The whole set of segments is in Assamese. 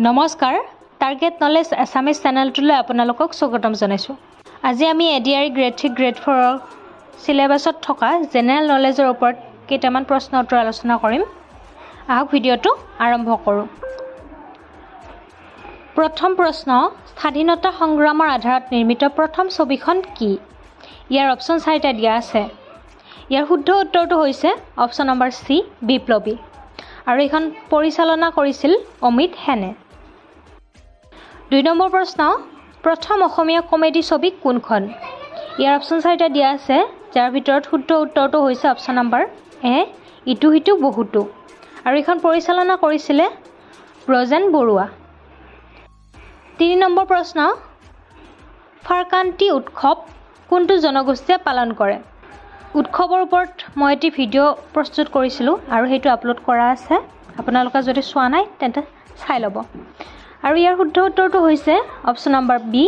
নমস্কাৰ টাৰ্গেট নলেজ এছামিজ চেনেলটোলৈ আপোনালোকক স্বাগতম জনাইছো। আজি আমি এডিআৰই গ্ৰেড 3 গ্ৰেড 4 সিলেবাছত থকা জেনেৰেল নলেজৰ ওপৰত কেইটামান প্ৰশ্ন উত্তৰ আলোচনা কৰিম। আহক ভিডিঅটো আৰম্ভ কৰোঁ। প্ৰথম প্ৰশ্ন, স্বাধীনতা সংগ্ৰামৰ আধাৰত নিৰ্মিত প্ৰথম ছবিখন কি? ইয়াৰ অপচন 4টা দিয়া আছে। ইয়াৰ শুদ্ধ উত্তৰটো হৈছে অপচন নম্বৰ সি, বিপ্লৱী। আৰু এইখন পৰিচালনা কৰিছিল অমিত সেনে। 2 নম্বৰ প্ৰশ্ন, প্ৰথম অসমীয়া কমেডি ছবি কোনখন? ইয়াৰ অপচন 4টা দিয়া আছে, যাৰ ভিতৰত শুদ্ধ উত্তৰটো হৈছে অপচন নম্বৰ এ, ইটো সিটো বহুতো। আৰু এইখন পৰিচালনা কৰিছিলে ব্ৰজেন বৰুৱা। 3 নম্বৰ প্ৰশ্ন, ফাৰকান্তি উৎসৱ কোনটো জনগোষ্ঠীয়ে পালন কৰে? উৎসৱৰ ওপৰত মই এটি ভিডিঅ' প্ৰস্তুত কৰিছিলোঁ আৰু সেইটো আপলোড কৰা আছে। আপোনালোকে যদি চোৱা নাই তেন্তে চাই ল'ব। আৰু ইয়াৰ শুদ্ধ উত্তৰটো হৈছে অপচন নম্বৰ বি,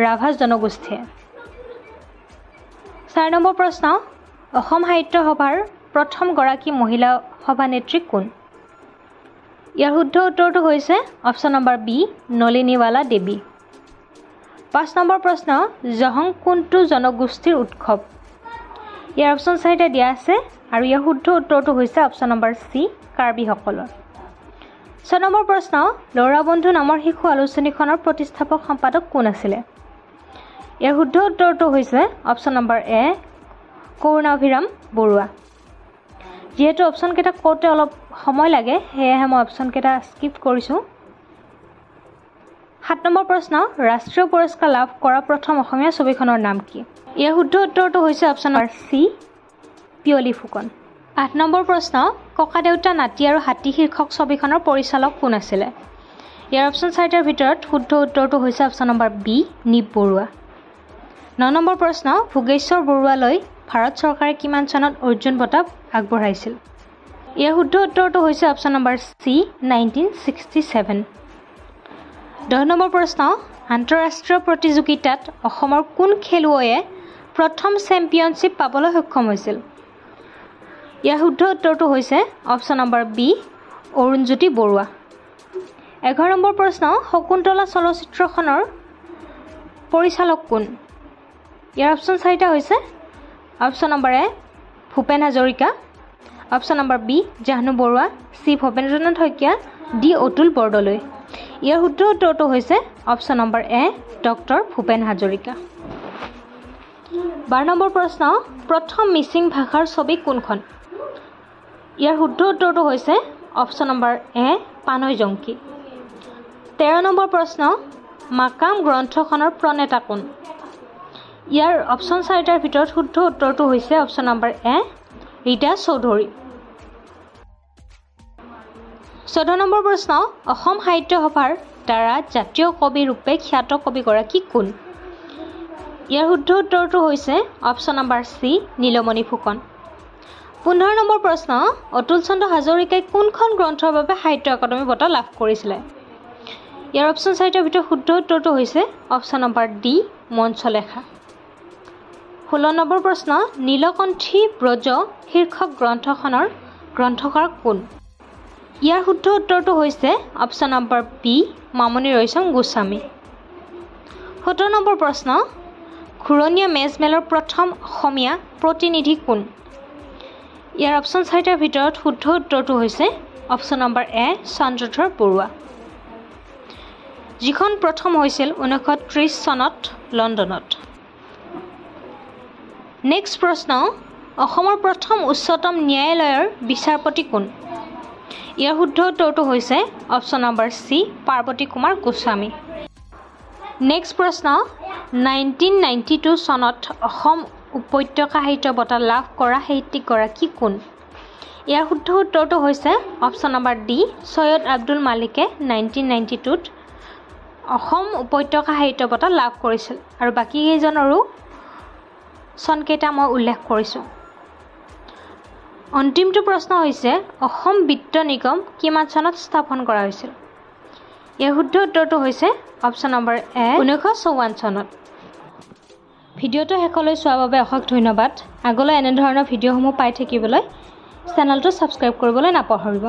ৰাভা জনগোষ্ঠীয়ে। 4 নম্বৰ প্ৰশ্ন, অসম সাহিত্য সভাৰ প্ৰথম গৰাকী মহিলা সভানেত্ৰী কোন? ইয়াৰ শুদ্ধ উত্তৰটো হৈছে অপচন নম্বৰ বি, নলিনীৱালা দেৱী। 5 নম্বৰ প্ৰশ্ন, জহং কোনটো জনগোষ্ঠীৰ উৎসৱ? ইয়াৰ অপচন 4টা দিয়া আছে আৰু ইয়াৰ শুদ্ধ উত্তৰটো হৈছে অপচন নম্বৰ চি, কাৰ্বিসকলৰ। 6 নম্বৰ প্ৰশ্ন, ল'ৰা বন্ধু নামৰ শিশু আলোচনীখনৰ প্ৰতিষ্ঠাপক সম্পাদক কোন আছিলে? ইয়াৰ শুদ্ধ উত্তৰটো হৈছে অপচন নম্বৰ এ, কৰুণাভিৰাম বৰুৱা। যিহেতু অপচনকেইটা কওঁতে অলপ সময় লাগে সেয়েহে মই অপচনকেইটা স্কিপ কৰিছোঁ। 7 নম্বৰ প্ৰশ্ন, ৰাষ্ট্ৰীয় পুৰস্কাৰ লাভ কৰা প্ৰথম অসমীয়া ছবিখনৰ নাম কি? ইয়াৰ শুদ্ধ উত্তৰটো হৈছে option number C, Piyoli Phukan. 8 number প্ৰশ্ন, ককা দেউতা নাতি আৰু হাতী শীৰ্ষক ছবিখনৰ পৰিচালক কোন আছিলে? ইয়াৰ অপচন 4টাৰ ভিতৰত শুদ্ধ উত্তৰটো হৈছে option number B, Nip Barua. 9 নম্বৰ প্ৰশ্ন, ভোগেশ্বৰ বৰুৱালৈ ভাৰত চৰকাৰে কিমান চনত অৰ্জুন বঁটা আগবঢ়াইছিল? ইয়াৰ শুদ্ধ উত্তৰটো হৈছে অপচন নম্বৰ চি, 1967। 10 নম্বৰ প্ৰশ্ন, আন্তঃৰাষ্ট্ৰীয় প্ৰতিযোগিতাত অসমৰ কোন খেলুৱৈয়ে প্ৰথম চেম্পিয়নশ্বিপ পাবলৈ সক্ষম হৈছিল? ইয়াৰ শুদ্ধ উত্তৰটো হৈছে option number B, Arunjyoti Barua. 11 নম্বৰ প্ৰশ্ন, শকুন্তলা চলচ্চিত্ৰখনৰ পৰিচালক কোন? ইয়াৰ অপচন 4টা হৈছে option number A, Bhupen Hazarika, option number B, Jahnu Barua, C, Bhabendranath Saikia, D, Atul Bordoloi. ইয়াৰ শুদ্ধ উত্তৰটো হৈছে option number A, doctor Bhupen Hazarika. 12 নম্বৰ প্ৰশ্ন, প্ৰথম মিচিং ভাষাৰ ছবি কোনখন? ইয়াৰ শুদ্ধ উত্তৰটো হৈছে অপচন নম্বৰ এ, পানৈ জংকী। 13 নম্বৰ প্ৰশ্ন, মাকাম গ্ৰন্থখনৰ প্ৰণেতা কোন? ইয়াৰ অপচন 4টাৰ ভিতৰত শুদ্ধ উত্তৰটো হৈছে অপচন নম্বৰ এ, ৰীতা চৌধুৰী। 14 নম্বৰ প্ৰশ্ন, অসম সাহিত্য সভাৰ দ্বাৰা জাতীয় কবি ৰূপে খ্যাত কবিগৰাকী কোন? ইয়াৰ শুদ্ধ উত্তৰটো হৈছে option number C, Nilmoni Phukan. 15 number প্ৰশ্ন, অতুল চন্দ্ৰ হাজৰিকাই কোনখন গ্ৰন্থৰ বাবে সাহিত্য একাডেমী বঁটা লাভ কৰিছিলে? ইয়াৰ অপচন 4টাৰ ভিতৰত শুদ্ধ উত্তৰটো হৈছে অপচন নম্বৰ ডি, মঞ্চলেখা। 16 নম্বৰ প্ৰশ্ন, নীলকণ্ঠী ব্ৰজ শীৰ্ষক গ্ৰন্থখনৰ গ্ৰন্থকাৰ কোন? ইয়াৰ শুদ্ধ উত্তৰটো হৈছে option number B, Mamoni Raisom Goswami. 17 number প্ৰশ্ন, ঘূৰণীয়া মেজমেলৰ প্ৰথম অসমীয়া প্ৰতিনিধি কোন? ইয়াৰ অপচন 4টাৰ ভিতৰত শুদ্ধ উত্তৰটো হৈছে অপচন নম্বৰ এ, চন্দ্ৰধৰ বৰুৱা, যিখন প্ৰথম হৈছিল 1930 চনত লণ্ডনত। নেক্সট প্ৰশ্ন, অসমৰ প্ৰথম উচ্চতম ন্যায়ালয়ৰ বিচাৰপতি কোন? ইয়াৰ শুদ্ধ উত্তৰটো হৈছে option number C, Parvati Kumar Goswami. Next প্ৰশ্ন, 1992 চনত অসম উপত্যকা সাহিত্য বঁটা লাভ কৰা সাহিত্যিকগৰাকী কোন? ইয়াৰ শুদ্ধ উত্তৰটো হৈছে option number D, Syed Abdul মালিকে 1992ত অসম উপত্যকা সাহিত্য বঁটা লাভ কৰিছিল। আৰু বাকী কেইজনৰো চনকেইটা মই উল্লেখ কৰিছোঁ। অন্তিমটো প্ৰশ্ন হৈছে অসম বিত্ত নিগম কিমান চনত স্থাপন কৰা হৈছিল? ইয়াৰ শুদ্ধ উত্তৰটো হৈছে অপচন নম্বৰ এ, 1954 চনত। ভিডিঅ'টো শেষলৈ চোৱাৰ বাবে অশেষ ধন্যবাদ। আগলৈ এনেধৰণৰ ভিডিঅ'সমূহ পাই থাকিবলৈ চেনেলটো ছাবস্ক্ৰাইব কৰিবলৈ নাপাহৰিব।